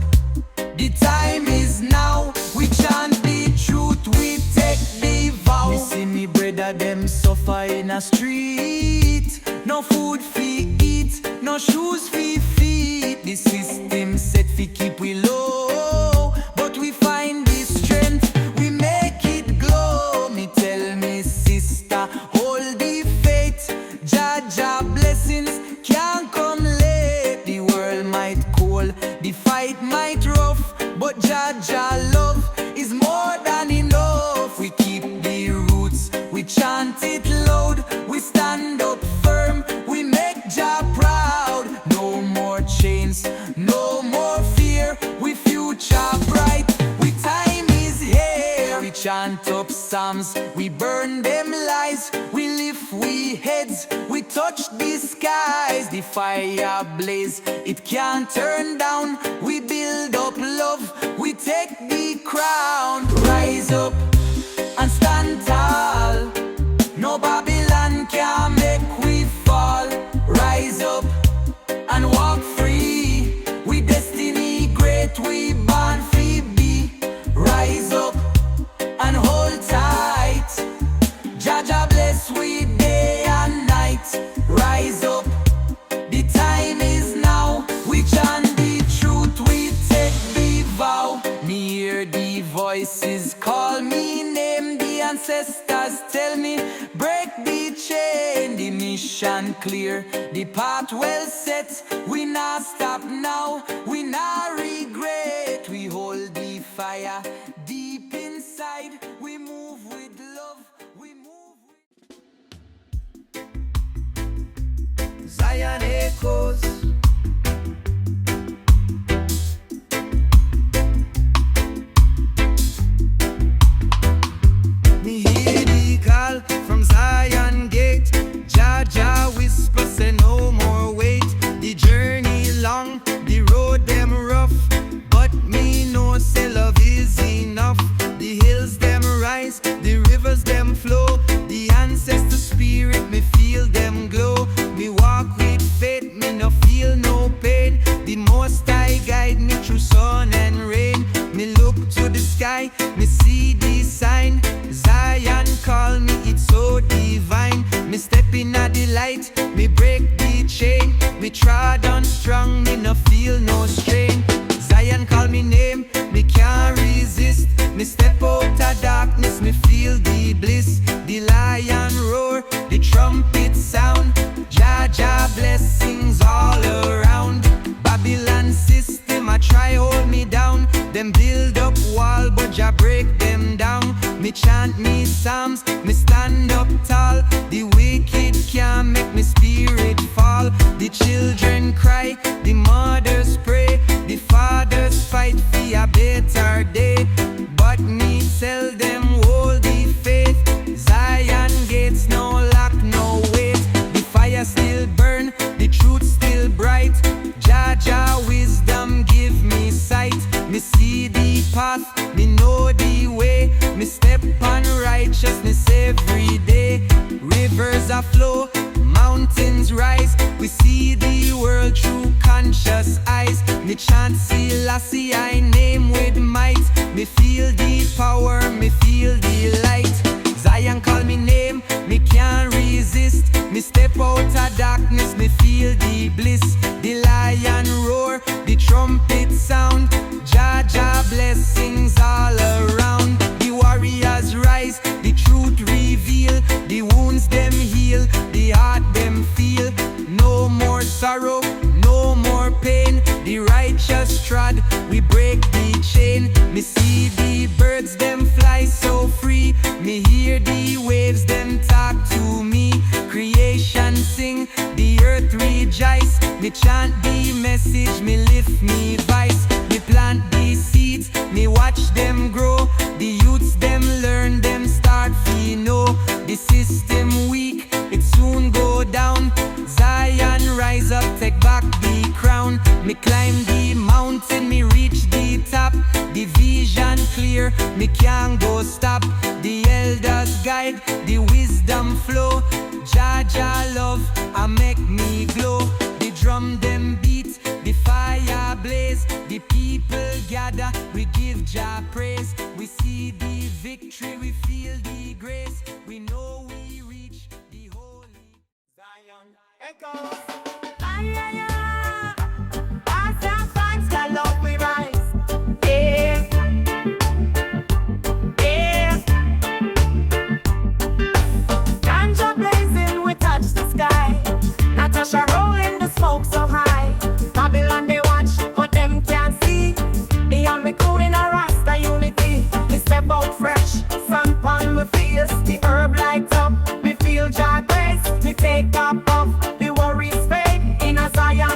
the time is now, we chant the truth, we take the vow. Me see me brother them suffer in a street, no food fi eat, no shoes fi feet. The system set fi keep we low, but we find the strength, we make it glow. Me tell me sister, hold the faith, Jah blessings can't come late. The world might cold, the fight might rough, but Jah love is more than enough. We keep the roots, we chant it loud, we stand up firm, we make Jah proud. No more chains, no more fear, we future bright, we time is here. We chant up psalms, we burn them lies, we lift we heads, we touch the skies. The fire blaze, it can't turn down, we build up love, we take the crown. Rise up and stand tall, no Babylon can make we fall. Rise up and walk free, we destiny great, we born fi be. Rise up and hold tight, Jah bless we day and night. Rise up, the time is now, we chant the truth, we take the vow. Me hear the voices call me name, the ancestors tell me break the chain. The mission clear, the path well set, we not stop now, we not regret. We hold the fire deep inside, we move with love, we move with Zion echoes. Me hear the call from Zion gate, Jah whisper say no more wait. The journey long, the road them rough, but me know say love is enough. The hills them rise, the rivers sky, me see the sign. Zion call me, it's so divine. Me step in at the light, me break the chain. Me trod on strong, me no feel no strain. Zion call me name, me can't resist. Me step out of darkness, me feel the bliss. The lion roar, the trumpet sound. Jah Jah blessings all around. Babylon system, I try hold me down. Them build up wall, but Jah break them down. Me chant me psalms, me stand up tall. The wicked can't make me spirit fall. The children cry, the mothers pray. The fathers fight for a better day. But me tell them hold the faith. Zion gates no lock, no wait. The fire still burn, the truth still bright. Jah Jah wisdom give me sight. Me see the path, me know the way. Me step on righteousness every day. Rivers are flow, mountains rise. We see the world through conscious eyes. Me chant Selassie, I name with might. Me feel the power, me feel the light. Zion call me name, me can't resist. Me step out of darkness, me feel the bliss. The lion roar, the trumpet sound. Jah Jah blessings all around. The warriors rise, the truth reveal. The wounds them heal, the heart them feel. No more sorrow, no more pain. The righteous trod, we break the chain. Me see the birds them fly so free. Me hear the waves them talk to me. Creation sing, the earth rejoice. Me chant the message, me lift me voice. Me plant the seeds, me watch them grow. The youths them learn, them start feel know. The system weak, it soon go down. Zion rise up, take back the crown. Me climb the mountain, me reach the top. The vision clear, me can't go stop. The elders guide, the wisdom flow. Jah Jah love, I make me glow. The drum them beat, the fire blaze. The people gather, we give Jah praise. We see the victory, we feel the grace. We know we reach the holy Zion echoes. As our fans that love we rise. Yeah. Yeah. Ganja blazing, we touch the sky. Natasha rolling the smoke so high. Babylon they watch, but them can't see. They are me cool in a Rasta unity. We step out fresh, sun on my face. The herb lights up, me feel Jah grace. Me take up off, the worries fade. In a Zion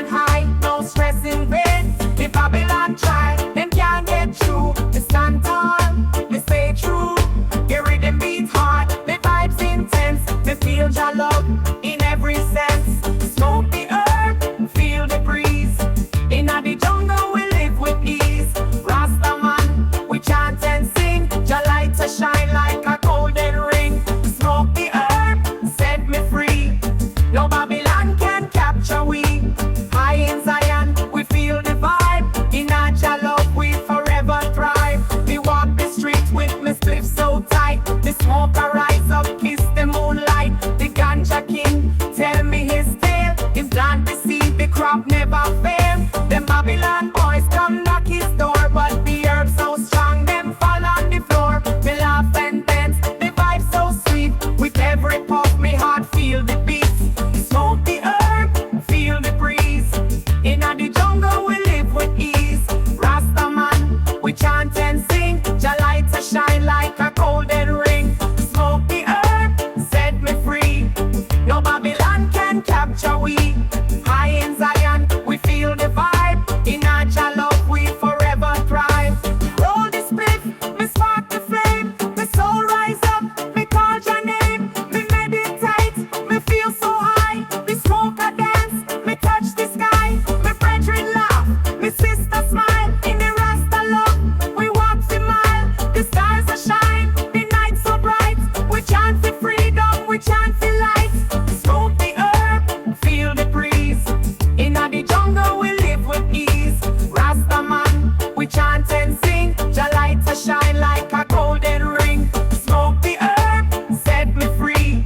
shine like a golden ring. Smoke the herb, set me free.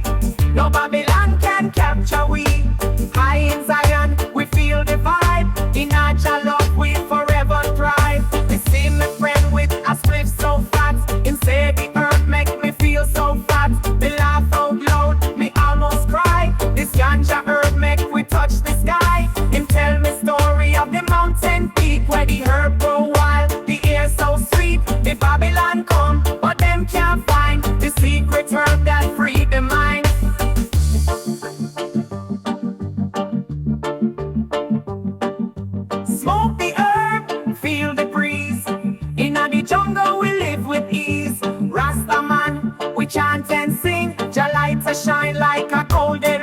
No Babylon can capture we. High in Zion, we feel the vibe. In Jah love, we forever thrive. I see my friend with a spliff so fat. Him say the herb make me feel so fat. Me laugh out loud, me almost cry. This ganja herb make we touch the sky. Him tell me story of the mountain peak where the herb grow wild, the air so sweet. The Babylon come, but them can't find the secret herb that free the mind. Smoke the herb, feel the breeze. In the jungle we live with ease. Rasta man, we chant and sing. Jah lights a shine like a golden